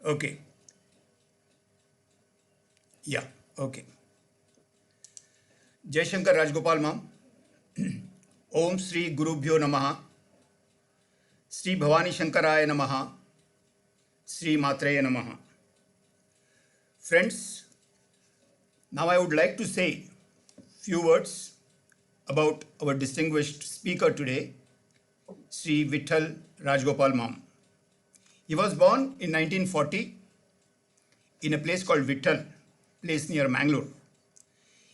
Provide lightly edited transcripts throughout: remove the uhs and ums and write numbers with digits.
Okay. Yeah. Okay. Jai Shankar Rajgopal Mam. Om Sri Gurubhyo Namaha. Sri Bhavani Shankaraya Namaha. Sri Matraya Namaha. Friends, now I would like to say few words about our distinguished speaker today, Sri Vitthal Rajgopal Mam. He was born in 1940 in a place called Vitthal, place near Mangalore.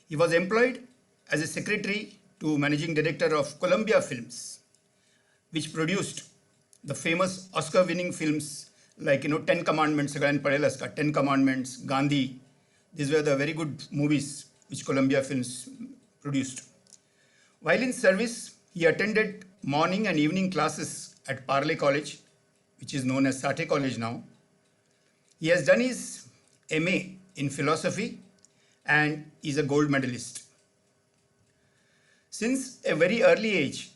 He was employed as a secretary to managing director of Columbia Films, which produced the famous Oscar-winning films like Ten Commandments, Ten Commandments, Gandhi. These were the very good movies which Columbia Films produced. While in service, he attended morning and evening classes at Parle College, which is known as Sathe College now. He has done his MA in philosophy and is a gold medalist. Since a very early age,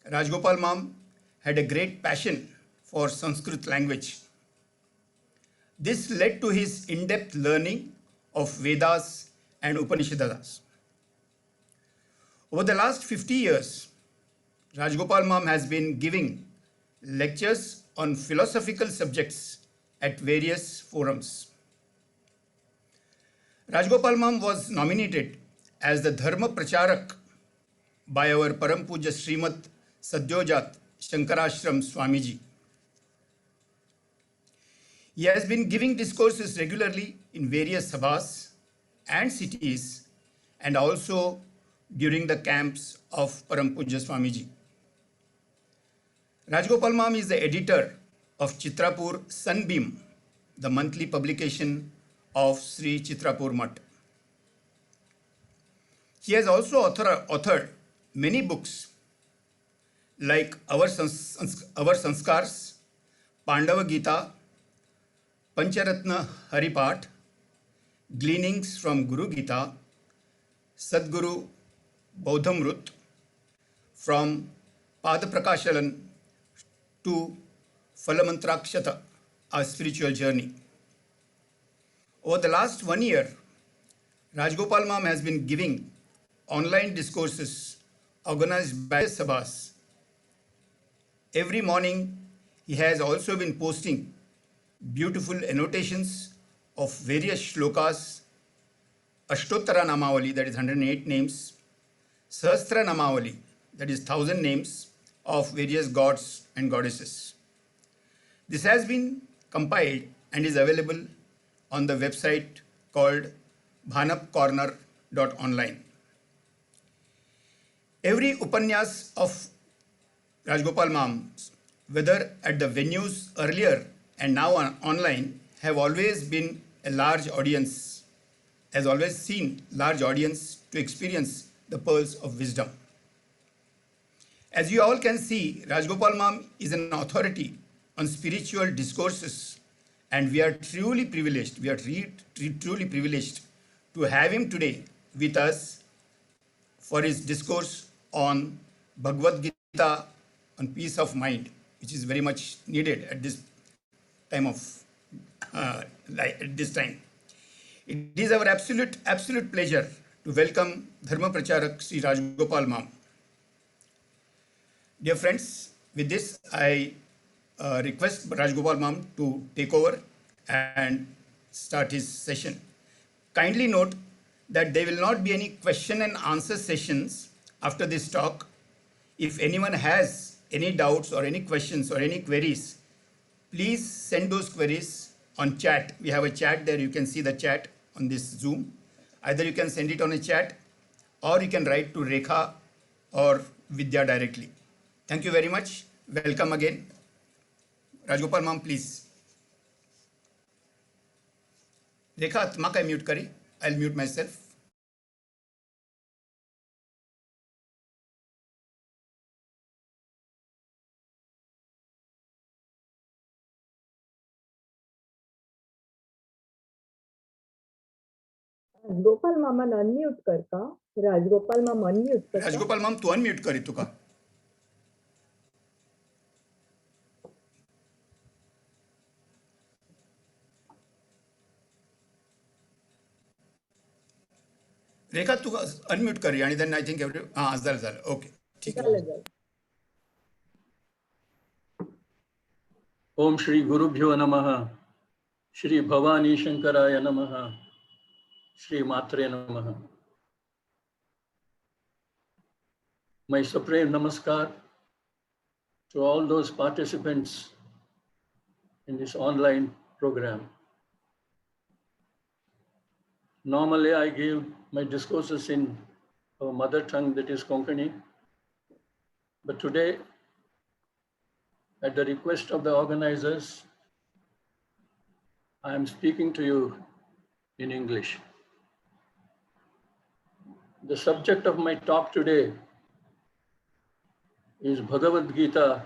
Rajgopal Mam had a great passion for Sanskrit language. This led to his in-depth learning of Vedas and Upanishads. Over the last 50 years, Rajgopal Mam has been giving lectures on philosophical subjects at various forums. Rajgopal Mam was nominated as the Dharma Pracharak by our Param Puja Srimad Sadyojat Shankarashram Swamiji. He has been giving discourses regularly in various sabhas and cities and also during the camps of Param Puja Swamiji. Rajgopal Mam is the editor of Chitrapur Sunbeam, the monthly publication of Sri Chitrapur Mutt. He has also authored many books like Our Sanskars, Pandava Gita, Pancharatna Haripat, Gleanings from Guru Gita, Sadguru Bodhamrut, from Padaprakashalan to Phalamantrakshata, a spiritual journey. Over the last 1 year, Rajgopal Mam has been giving online discourses organized by sabhas. Every morning, he has also been posting beautiful annotations of various shlokas, Ashtottara Namavali, that is 108 names, Sahasra Namavali, that is 1000 names of various gods and goddesses. This has been compiled and is available on the website called bhanapcorner.online. Every upanyas of Rajgopal Mam, whether at the venues earlier and now online, have always been a large audience, has always seen large audience to experience the pearls of wisdom. As you all can see, Rajgopal Mam is an authority on spiritual discourses, and we are truly privileged, truly privileged to have him today with us for his discourse on Bhagavad Gita, on peace of mind, which is very much needed at this time It is our absolute pleasure to welcome Dharma Pracharak Sri Rajgopal Mam. Dear friends, with this I request Rajgopal Mam to take over and start his session. Kindly note that there will not be any question and answer sessions after this talk. If anyone has any doubts or any questions or any queries, please send those queries on chat. We have a chat there. You can see the chat on this Zoom. Either you can send it on a chat or you can write to Rekha or Vidya directly. Thank you very much. Welcome again. Rajgopal Mam, please. Rekha, तुम्हारा mute करी. I'll mute myself. Rajagopal मामान unmute कर का. राजगोपाल माम unmute कर. राजगोपाल माम तू unmute करी तुका. रेखा तू अनम्यूट कर आणि देन आय थिंक झालं ओके ठीक आहे. झालं. ओम श्री गुरुभ्यो नमः. श्री भवानी शंकराय नमः. श्री मात्रे नमः. My supreme namaskar to all those participants in this online program. Normally I give my discourses in our mother tongue, that is Konkani, but today, at the request of the organizers, I am speaking to you in English. The subject of my talk today is Bhagavad Gita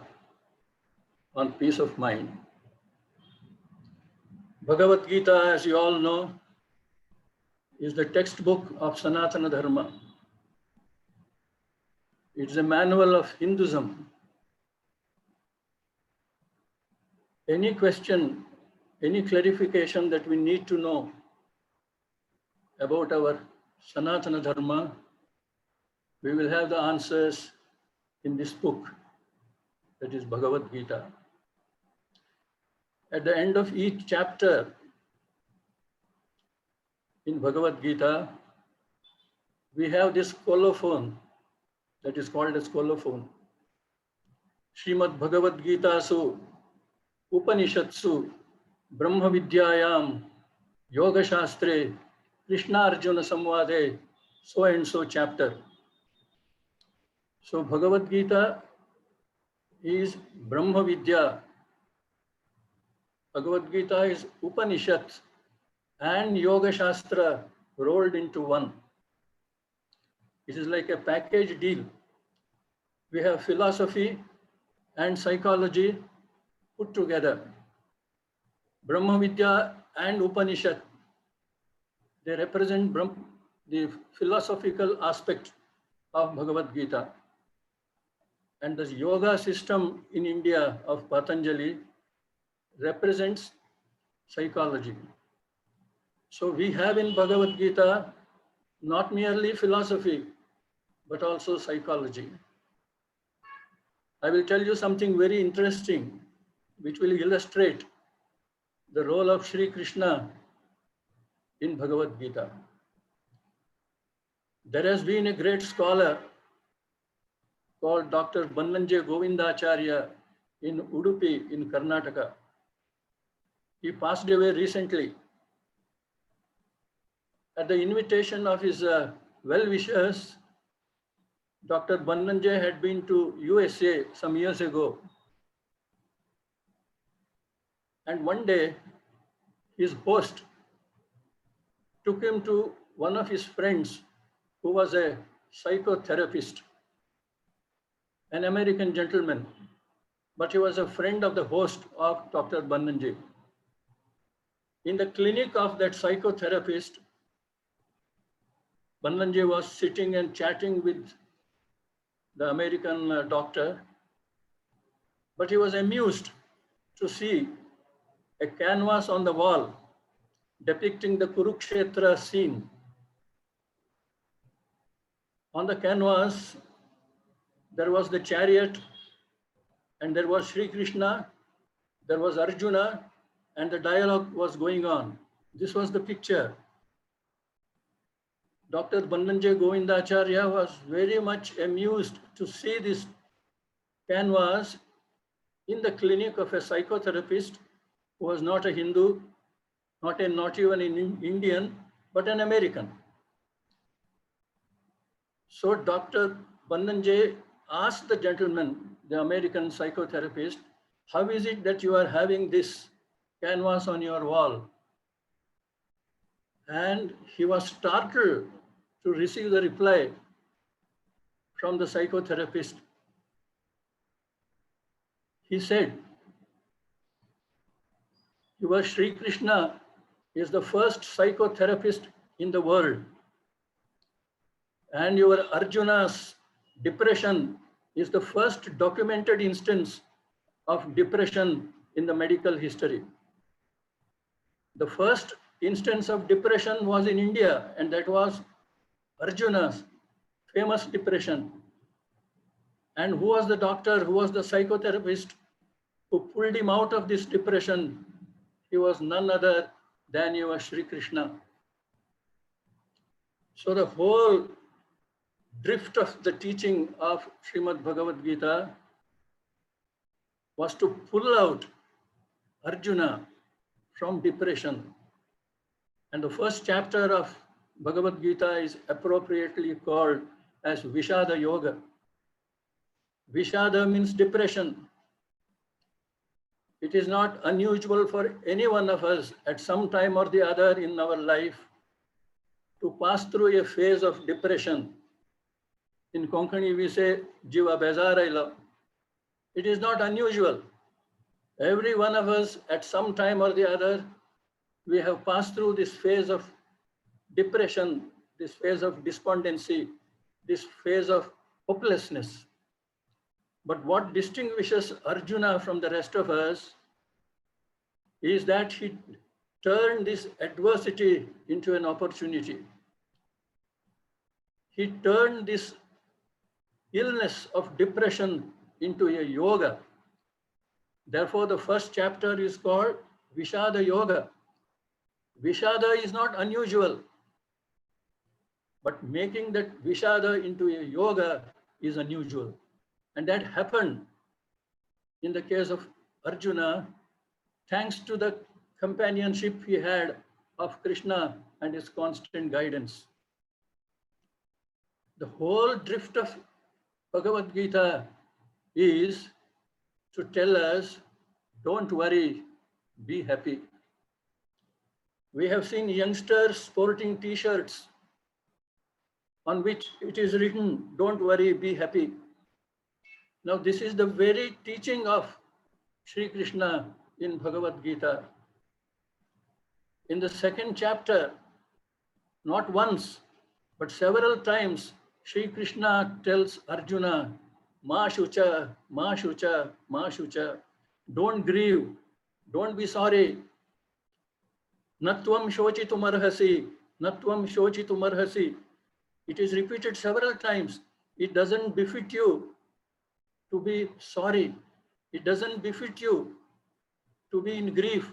on peace of mind. Bhagavad Gita, as you all know, is the textbook of Sanatana Dharma. It's a manual of Hinduism. Any question, any clarification that we need to know about our Sanatana Dharma, we will have the answers in this book, that is Bhagavad Gita. At the end of each chapter in Bhagavad Gita, we have this colophon that is called as colophon. Srimad Bhagavad Gita Su Upanishatsu Brahma Vidyayam Yoga Shastre Krishna Arjuna Samvade, so and so chapter. So Bhagavad Gita is Brahma Vidya. Bhagavad Gita is Upanishad and Yoga Shastra rolled into one. It is like a package deal. We have philosophy and psychology put together. Brahma Vidya and Upanishad, they represent the philosophical aspect of Bhagavad Gita. And the yoga system in India of Patanjali represents psychology. So we have in Bhagavad Gita not merely philosophy, but also psychology. I will tell you something very interesting which will illustrate the role of Sri Krishna in Bhagavad Gita. There has been a great scholar called Dr. Bannanje Govindacharya in Udupi in Karnataka. He passed away recently. At the invitation of his well-wishers, Dr. Bannanje had been to USA some years ago. And one day, his host took him to one of his friends who was a psychotherapist, an American gentleman, but he was a friend of the host of Dr. Bannanje. In the clinic of that psychotherapist, Bannanje was sitting and chatting with the American doctor, but he was amused to see a canvas on the wall depicting the Kurukshetra scene. On the canvas, there was the chariot, and there was Sri Krishna, there was Arjuna, and the dialogue was going on. This was the picture. Dr. Bannanje Govindacharya was very much amused to see this canvas in the clinic of a psychotherapist who was not a Hindu, not even an Indian, but an American. So Dr. Bannanje asked the gentleman, the American psychotherapist, how is it that you are having this canvas on your wall? And he was startled to receive the reply from the psychotherapist. He said, your Sri Krishna is the first psychotherapist in the world, and your Arjuna's depression is the first documented instance of depression in the medical history. The first instance of depression was in India, and that was Arjuna's famous depression. And who was the doctor, who was the psychotherapist who pulled him out of this depression? He was none other than your Sri Krishna. So the whole drift of the teaching of Srimad Bhagavad Gita was to pull out Arjuna from depression. And the first chapter of Bhagavad Gita is appropriately called as Vishada Yoga. Vishada means depression. It is not unusual for any one of us at some time or the other in our life to pass through a phase of depression. In Konkani, we say, Jiva Bezaraila. It is not unusual. Every one of us at some time or the other, we have passed through this phase of depression, this phase of despondency, this phase of hopelessness. But what distinguishes Arjuna from the rest of us is that he turned this adversity into an opportunity. He turned this illness of depression into a yoga. Therefore, the first chapter is called Vishada Yoga. Vishada is not unusual, but making that Vishada into a yoga is unusual. And that happened in the case of Arjuna, thanks to the companionship he had of Krishna and his constant guidance. The whole drift of Bhagavad Gita is to tell us, don't worry, be happy. We have seen youngsters sporting t-shirts on which it is written, don't worry, be happy. Now, this is the very teaching of Sri Krishna in Bhagavad Gita. In the second chapter, not once, but several times, Sri Krishna tells Arjuna, Ma shucha, ma shucha, ma shucha. Don't grieve, don't be sorry. Natvam shochitum arhasi, natvam shochitum arhasi. It is repeated several times. It doesn't befit you to be sorry. It doesn't befit you to be in grief.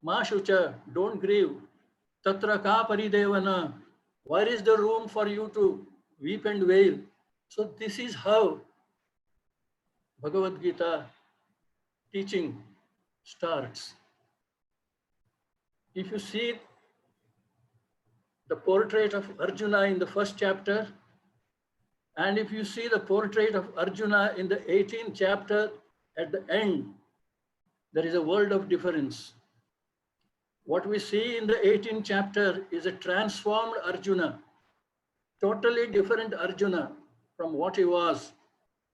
Ma shucha, don't grieve. Tatra ka paridevana. Where is the room for you to weep and wail? So this is how Bhagavad Gita teaching starts. If you see the portrait of Arjuna in the first chapter, and if you see the portrait of Arjuna in the 18th chapter at the end, there is a world of difference. What we see in the 18th chapter is a transformed Arjuna, totally different Arjuna from what he was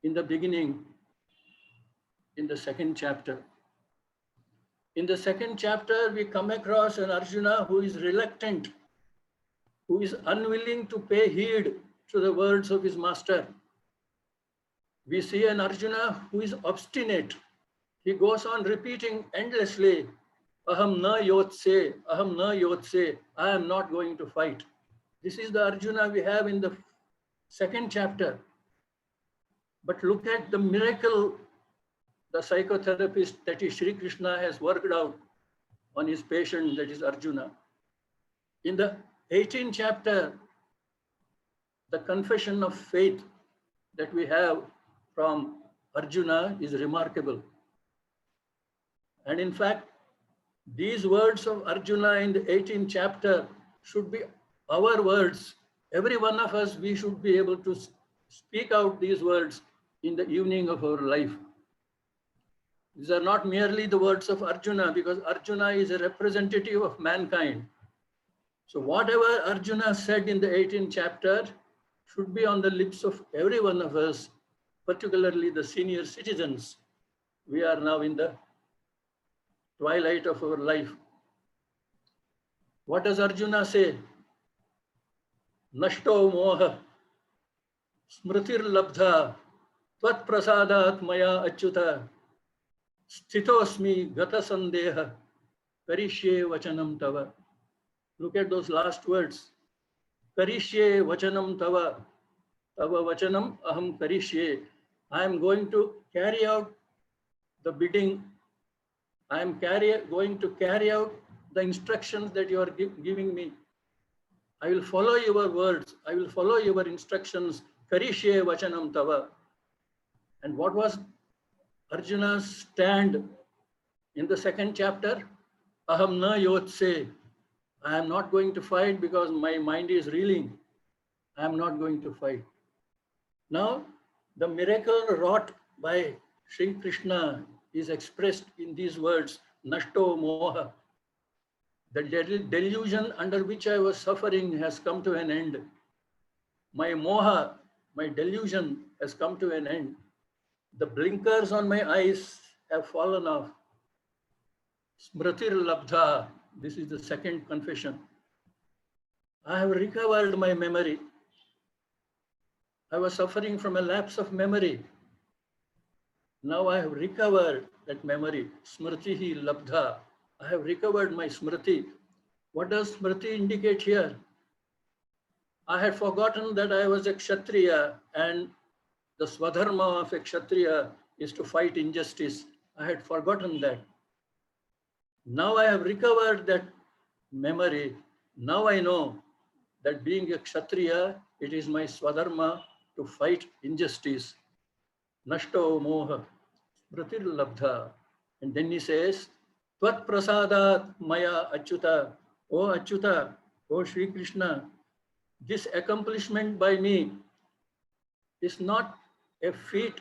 in the beginning in the second chapter. In the second chapter, we come across an Arjuna who is reluctant, who is unwilling to pay heed to the words of his master. We see an Arjuna who is obstinate. He goes on repeating endlessly, Aham na yotse, aham na yotse, I am not going to fight. This is the Arjuna we have in the second chapter. But look at the miracle the psychotherapist, that is Sri Krishna, has worked out on his patient, that is Arjuna. In the 18th chapter, the confession of faith that we have from Arjuna is remarkable. And in fact, these words of Arjuna in the 18th chapter should be our words. Every one of us, we should be able to speak out these words in the evening of our life. These are not merely the words of Arjuna, because Arjuna is a representative of mankind. So whatever Arjuna said in the 18th chapter should be on the lips of every one of us, particularly the senior citizens. We are now in the twilight of our life. What does Arjuna say? Nashto moha smritir labdha tvat prasadat maya achyuta sthitosmi gata sandeha karishye vachanam tava. Look at those last words. Karishye vachanam tava. Tava vachanam aham karishye. I am going to carry out the bidding. I am going to carry out the instructions that you are giving me. I will follow your words. I will follow your instructions. Karishye vachanam tava. And what was Arjuna's stand in the second chapter? Aham na yotse. I am not going to fight because my mind is reeling. I am not going to fight. Now, the miracle wrought by Sri Krishna is expressed in these words, Nashto Moha. The delusion under which I was suffering has come to an end. My moha, my delusion has come to an end. The blinkers on my eyes have fallen off. Smritir labdha. This is the second confession. I have recovered my memory. I was suffering from a lapse of memory. Now I have recovered that memory. Smritihi labdha. I have recovered my smriti. What does smriti indicate here? I had forgotten that I was a Kshatriya and the swadharma of a Kshatriya is to fight injustice. I had forgotten that. Now I have recovered that memory. Now I know that being a Kshatriya, it is my swadharma to fight injustice. Nashto moha smritir labdha. And then he says, Tvat prasadat maya achyuta. O Achyuta, O Sri Krishna, this accomplishment by me is not a feat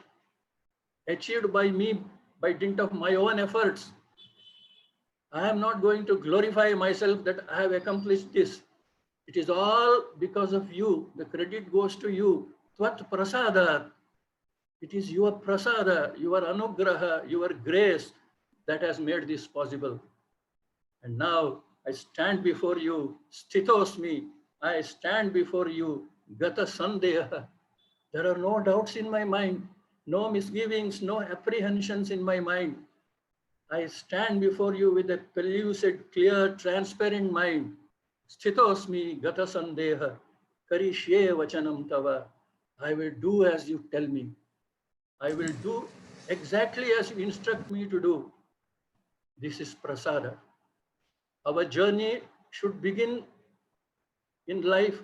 achieved by me by dint of my own efforts. I am not going to glorify myself that I have accomplished this. It is all because of you. The credit goes to you. Tvat prasadat. It is your prasada, your anugraha, your grace that has made this possible. And now I stand before you, sthitosmi. I stand before you, gata sandeha. There are no doubts in my mind, no misgivings, no apprehensions in my mind. I stand before you with a pellucid, clear, transparent mind. Sthitosmi gata sandeha, karishye vachanam tava. I will do as you tell me. I will do exactly as you instruct me to do. This is prasada. Our journey should begin in life,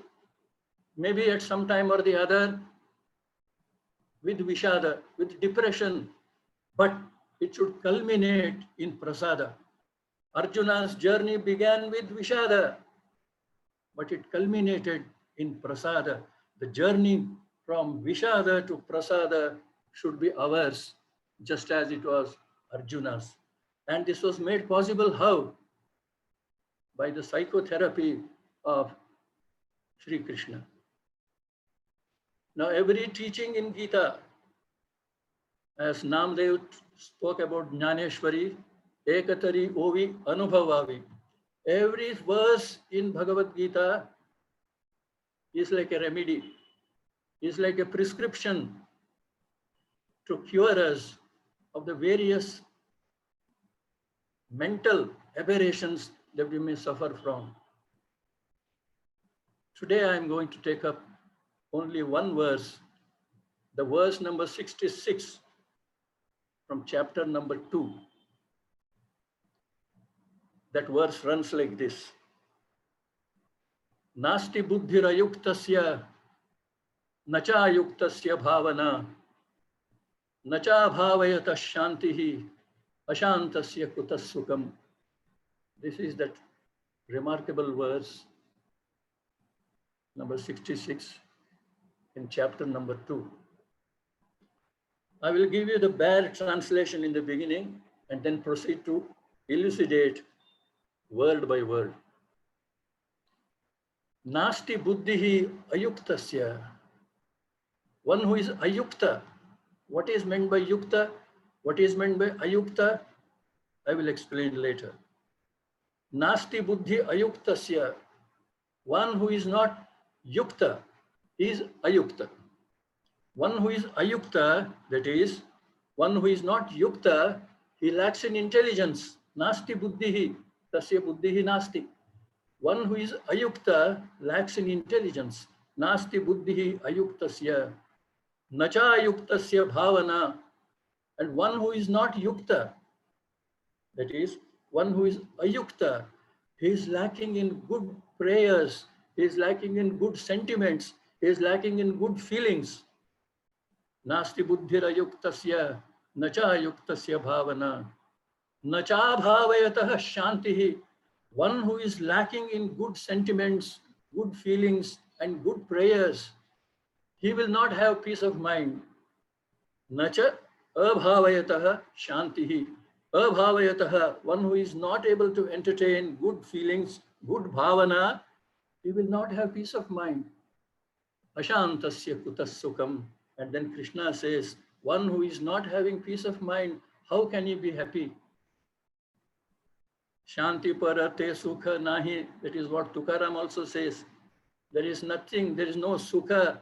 maybe at some time or the other, with vishada, with depression, but it should culminate in prasada. Arjuna's journey began with vishada, but it culminated in prasada. The journey from vishada to prasada should be ours, just as it was Arjuna's. And this was made possible how? By the psychotherapy of Sri Krishna. Now, every teaching in Gita, as Namdev spoke about Jnaneshwari, Ekatari Ovi Anubhavavi, every verse in Bhagavad Gita is like a remedy, is like a prescription to cure us of the various mental aberrations that we may suffer from. Today I am going to take up only one verse, the verse number 66 from chapter number 2. That verse runs like this. Nasti buddhirayuktasya nacha yuktasya bhavana nacha bhavayata shantihi ashantasya kutas sukam. This is that remarkable verse, number 66 in chapter number 2. I will give you the bare translation in the beginning and then proceed to elucidate word by word. Nasti buddhihi ayuktasya. One who is ayukta. What is meant by yukta? What is meant by ayukta? I will explain later. Nasti buddhi ayuktasya. One who is not yukta is ayukta. One who is ayukta, that is, one who is not yukta, he lacks in intelligence. Nasti buddhihi, tasya buddhihi nasti. One who is ayukta lacks in intelligence. Nasti buddhihi ayuktasya, nacha ayuktasya bhavana. And one who is not yukta, that is, one who is ayukta, he is lacking in good prayers, he is lacking in good sentiments, he is lacking in good feelings. Nasti buddhirayuktasya, nacha ayuktasya bhavana. Nacha bhavayatah shantihi. One who is lacking in good sentiments, good feelings, and good prayers, he will not have peace of mind. Nacha abhavayatah shantihi. Abhavayatah, one who is not able to entertain good feelings, good bhavana, he will not have peace of mind. Ashantasya kutas sukham. And then Krishna says, one who is not having peace of mind, how can he be happy? Shanti parate sukha nahi. That is what Tukaram also says. There is nothing, there is no sukha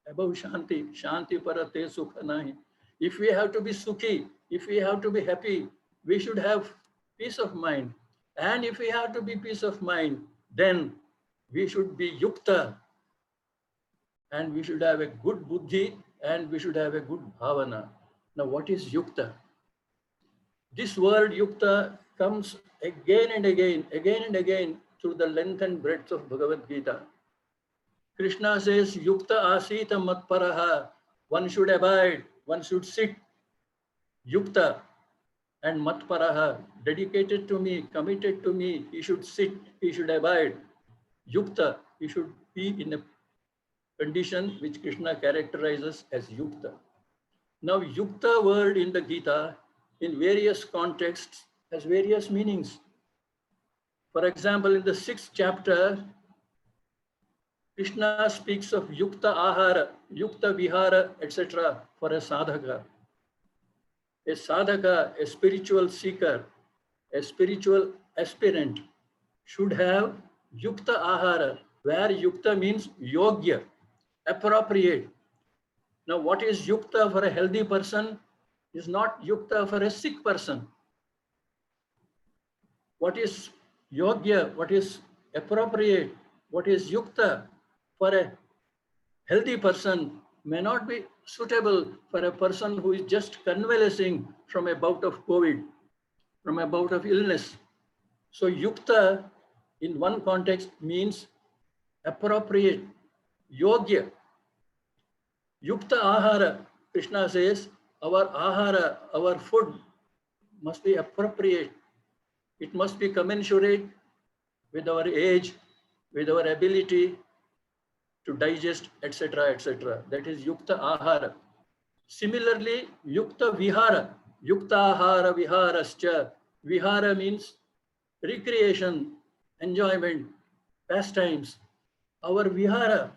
above Shanti. Shanti parate sukha nahi. If we have to be sukhi, if we have to be happy, we should have peace of mind. And if we have to be peace of mind, then we should be yukta. And we should have a good buddhi and we should have a good bhavana. Now, what is yukta? This word yukta comes again and again through the length and breadth of Bhagavad Gita. Krishna says, yukta asita matparaha. One should abide, one should sit. Yukta and matparaha, dedicated to me, committed to me. He should sit, he should abide. Yukta, he should be in a condition which Krishna characterizes as yukta. Now, yukta word in the Gita, in various contexts, has various meanings. For example, in the 6th chapter, Krishna speaks of yukta ahara, yukta vihara, etc. for a sadhaka. A sadhaka, a spiritual seeker, a spiritual aspirant should have yukta ahara, where yukta means yogya, appropriate. Now, what is yukta for a healthy person is not yukta for a sick person. What is yogya, what is appropriate, what is yukta for a healthy person may not be suitable for a person who is just convalescing from a bout of COVID, from a bout of illness. So yukta in one context means appropriate, yogya. Yukta ahara, Krishna says, our ahara, our food must be appropriate. It must be commensurate with our age, with our ability to digest, etc., etc. That is yukta ahara. Similarly, yukta vihara, yukta ahara viharascha. Vihara means recreation, enjoyment, pastimes. Our vihara,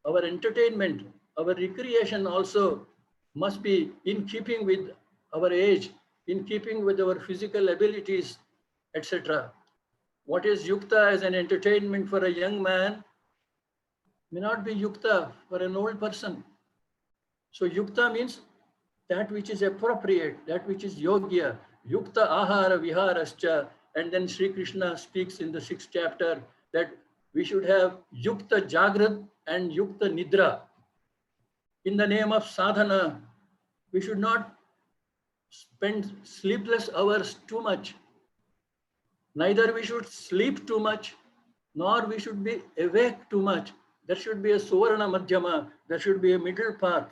our entertainment, our recreation also must be in keeping with our age, in keeping with our physical abilities, etc. What is yukta as an entertainment for a young man may not be yukta for an old person. So yukta means that which is appropriate, that which is yogya, yukta ahara viharascha. And then Sri Krishna speaks in the 6th chapter that we should have yukta jagrat and yukta nidra. In the name of sadhana, we should not spend sleepless hours too much. Neither we should sleep too much, nor we should be awake too much. There should be a suvarna madhyama, there should be a middle path.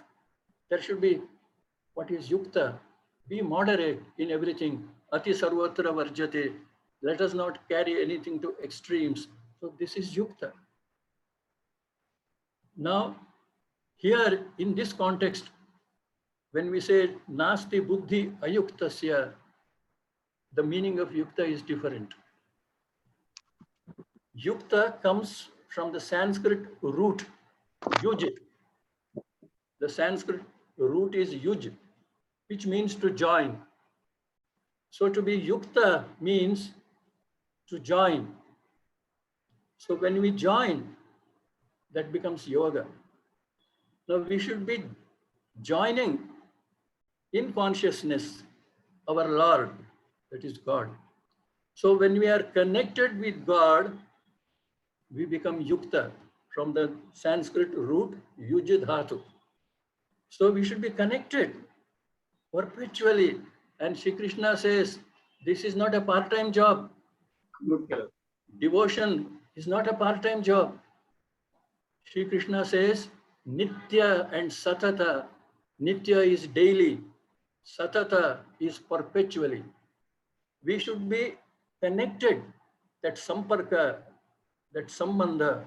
There should be what is yukta. Be moderate in everything. Ati sarvatra varjate. Let us not carry anything to extremes. So this is yukta. Now, here in this context, when we say nasti buddhi ayuktasya, the meaning of yukta is different. Yukta comes from the Sanskrit root, yuj. The Sanskrit root is yuj, which means to join. So to be yukta means to join. So when we join, that becomes yoga. Now we should be joining in consciousness our Lord, that is God. So when we are connected with God, we become yukta from the Sanskrit root yujidhatu. So we should be connected perpetually. And Shri Krishna says, this is not a part-time job. Devotion is not a part-time job. Shri Krishna says, Nitya and Satata. Nitya is daily. Satata is perpetually. We should be connected. That samparka, that sambandha,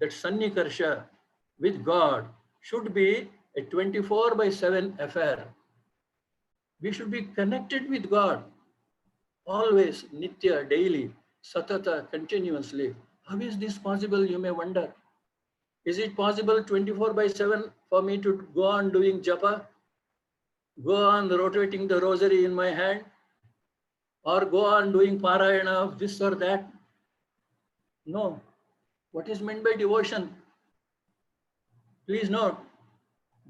that sannikarsha with God should be a 24/7 affair. We should be connected with God always, nitya, daily, satata, continuously. How is this possible, you may wonder? Is it possible 24/7 for me to go on doing japa, go on rotating the rosary in my hand, or go on doing parayana of this or that? No. What is meant by devotion? Please note,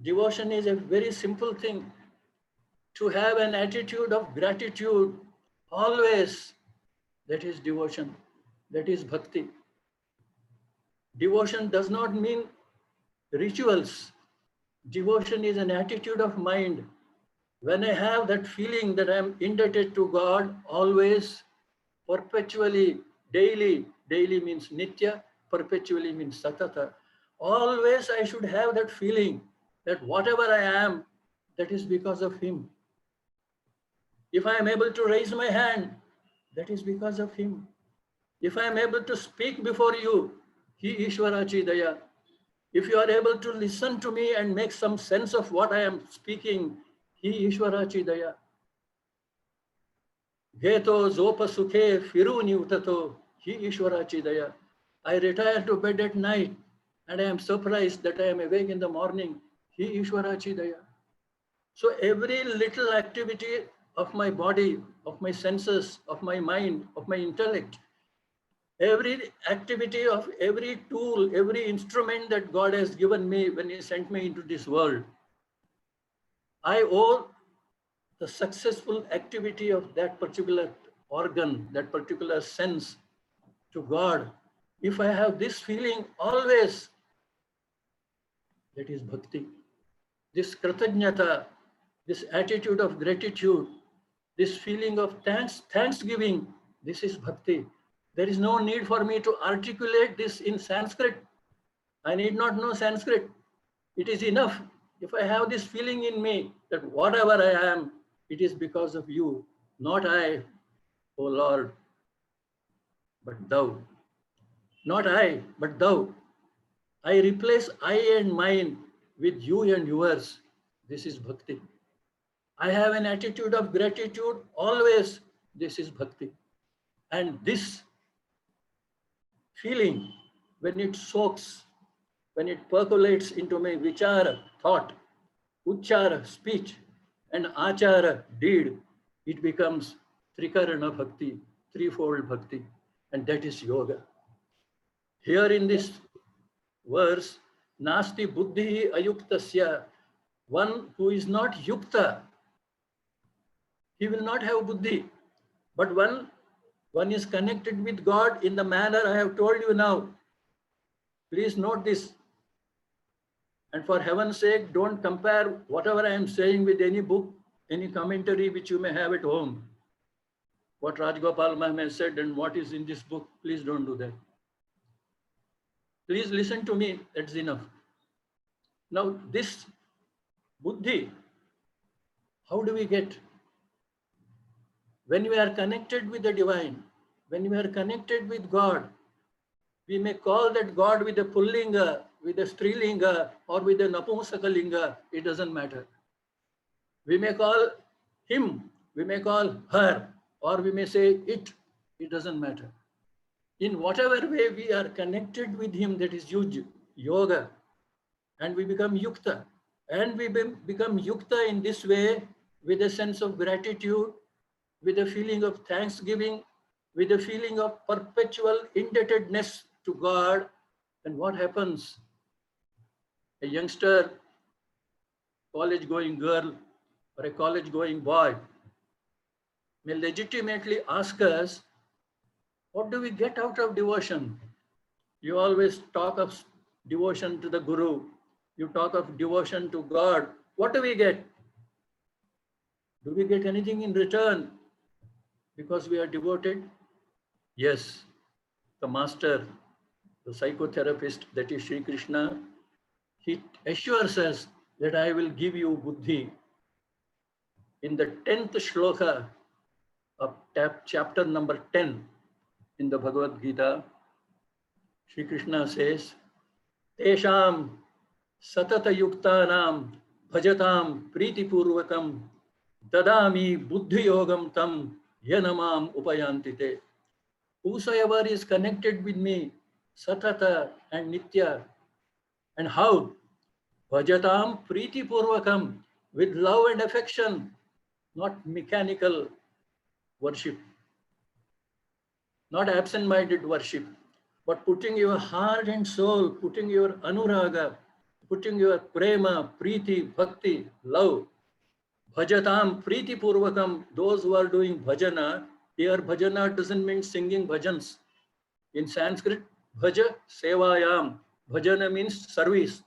devotion is a very simple thing. To have an attitude of gratitude always, that is devotion, that is bhakti. Devotion does not mean rituals. Devotion is an attitude of mind. When I have that feeling that I am indebted to God always, perpetually, daily, daily means nitya, perpetually means satata. Always I should have that feeling that whatever I am, that is because of Him. If I am able to raise my hand, that is because of Him. If I am able to speak before you, He Ishwarachi Daya. If you are able to listen to me and make some sense of what I am speaking, He Ishwarachi Daya. Geto zopa sukhe firuni utato, He Ishwarachi Daya. I retire to bed at night and I am surprised that I am awake in the morning. He Ishwarachi Daya. So every little activity of my body, of my senses, of my mind, of my intellect, every activity of every tool, every instrument that God has given me when He sent me into this world, I owe the successful activity of that particular organ, that particular sense to God. If I have this feeling always, that is bhakti. This kratanyata, this attitude of gratitude, this feeling of thanksgiving, this is bhakti. There is no need for me to articulate this in Sanskrit. I need not know Sanskrit. It is enough if I have this feeling in me that whatever I am, it is because of you, not I, O Lord, but thou. Not I, but thou. I replace I and mine with you and yours. This is bhakti. I have an attitude of gratitude always. This is bhakti. And this feeling, when it soaks, when it percolates into my vichara, thought, uchara, speech, and achara, deed, it becomes trikarana bhakti, threefold bhakti, and that is yoga. Here in this verse, nasti buddhi ayuktasya, one who is not yukta, he will not have buddhi. But one is connected with God in the manner I have told you now. Please note this. And for heaven's sake, don't compare whatever I am saying with any book, any commentary which you may have at home. What Rajgopal Ma'am has said and what is in this book, please don't do that. Please listen to me, that's enough. Now this buddhi, how do we get? When we are connected with the divine, when we are connected with God, we may call that God with a pullinga, with a strilinga, or with a napumsakalinga, it doesn't matter. We may call him, we may call her, or we may say it doesn't matter. In whatever way we are connected with him, that is yoga, and we become yukta. And we become yukta in this way with a sense of gratitude, with a feeling of thanksgiving, with a feeling of perpetual indebtedness to God. And what happens? A youngster, college-going girl, or a college-going boy may legitimately ask us, what do we get out of devotion? You always talk of devotion to the Guru. You talk of devotion to God. What do we get? Do we get anything in return because we are devoted? Yes, the master, the psychotherapist, that is Sri Krishna, he assures us that I will give you buddhi. In the 10th shloka of chapter number 10 in the Bhagavad Gita, Sri Krishna says, Tesham satata yuktanam bhajatam priti purvakam dadami buddhi yogam tam yanamam upayantite. Whosoever is connected with me, satata and nitya, and how? Bhajatam priti purvakam, with love and affection, not mechanical worship, not absent-minded worship, but putting your heart and soul, putting your anuraga, putting your prema, priti, bhakti, love. Bhajatam priti purvakam, those who are doing bhajana, here bhajana doesn't mean singing bhajans. In Sanskrit, bhaja sevayam. Bhajana means service.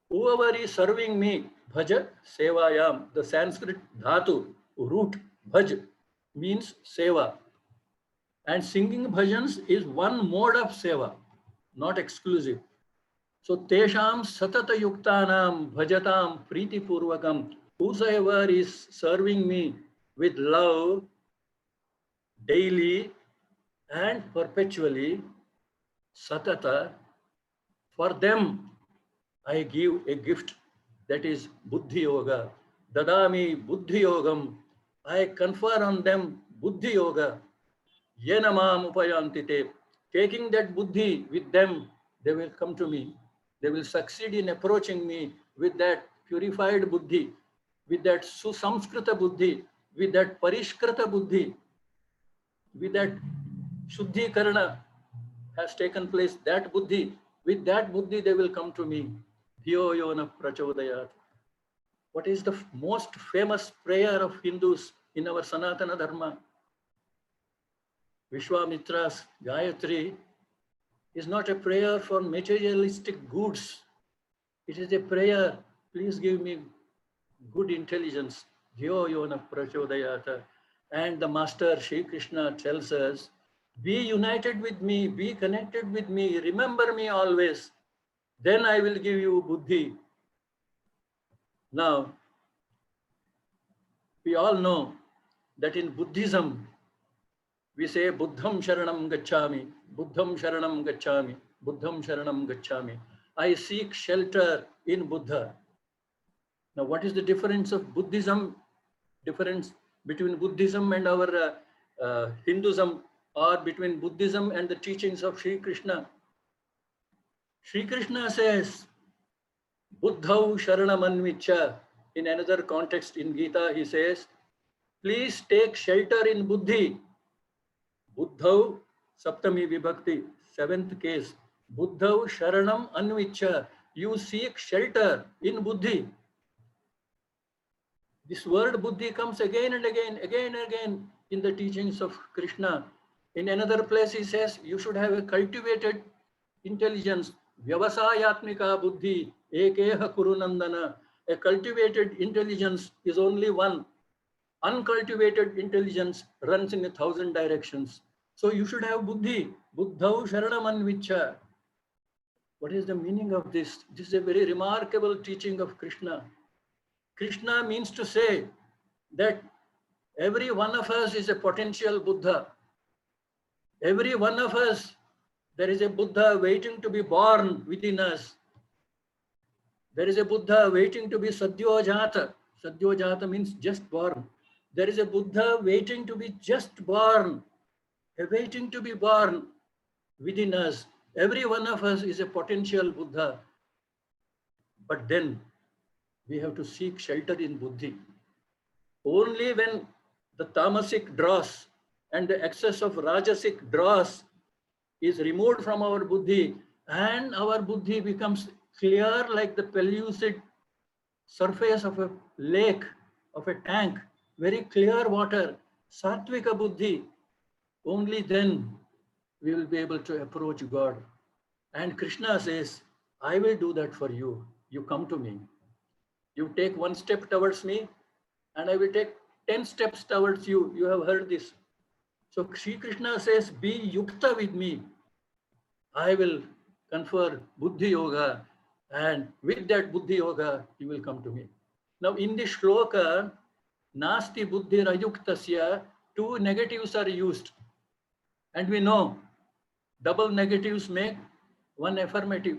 Whoever is serving me, bhaja sevayam. The Sanskrit dhatu, root, bhaj, means seva. And singing bhajans is one mode of seva, not exclusive. So, tesham satata yuktanam bhajatam priti purvakam. Whosoever is serving me with love daily and perpetually, satata, for them I give a gift, that is buddhi yoga. Dadami buddhi yogam. I confer on them buddhi yoga. Yenamam upayantite. Taking that buddhi with them, they will come to me. They will succeed in approaching me with that purified buddhi, with that susamskrita buddhi, with that parishkrita buddhi, with that shuddhikarana has taken place, that buddhi, with that buddhi they will come to me. Dhiyo yona prachodayat. What is the most famous prayer of Hindus in our Sanatana Dharma? Vishwamitra's Gayatri is not a prayer for materialistic goods. It is a prayer, please give me good intelligence. Dhiyo yona prachodayata. And the Master Sri Krishna tells us, be united with me, be connected with me, remember me always. Then I will give you buddhi. Now, we all know that in Buddhism, we say Buddham Sharanam Gacchami, Buddham Sharanam Gacchami, Buddham Sharanam Gacchami. I seek shelter in Buddha. Now, what is the difference of Buddhism? Difference between Buddhism and our Hinduism, or between Buddhism and the teachings of Sri Krishna? Sri Krishna says, Buddhau Sharanam Anvicha. In another context in Gita, he says, please take shelter in Buddhi. Buddhau, Saptami Vibhakti, 7th case. Buddhau Sharanam Anvicha. You seek shelter in Buddhi. This word Buddhi comes again and again in the teachings of Krishna. In another place, he says, you should have a cultivated intelligence. Vyavasayatmika Buddhi, Ekeha Kurunandana. A cultivated intelligence is only one. Uncultivated intelligence runs in 1,000 directions. So you should have Buddhi. Buddhau Sharanamanvicha. What is the meaning of this? This is a very remarkable teaching of Krishna. Krishna means to say that every one of us is a potential Buddha. Every one of us, there is a Buddha waiting to be born within us. There is a Buddha waiting to be Sadyojata. Sadyojata means just born. There is a Buddha waiting to be just born, waiting to be born within us. Every one of us is a potential Buddha. But then we have to seek shelter in Buddhi. Only when the tamasic dross and the excess of rajasic dross is removed from our Buddhi, and our Buddhi becomes clear like the pellucid surface of a lake, of a tank, very clear water, Sattvika Buddhi, only then we will be able to approach God. And Krishna says, I will do that for you. You come to me. You take one step towards me, and I will take 10 steps towards you. You have heard this. So Sri Krishna says, be yukta with me. I will confer buddhi yoga, and with that buddhi yoga, you will come to me. Now in this shloka, nasti buddhi rayuktasya, two negatives are used. And we know double negatives make one affirmative.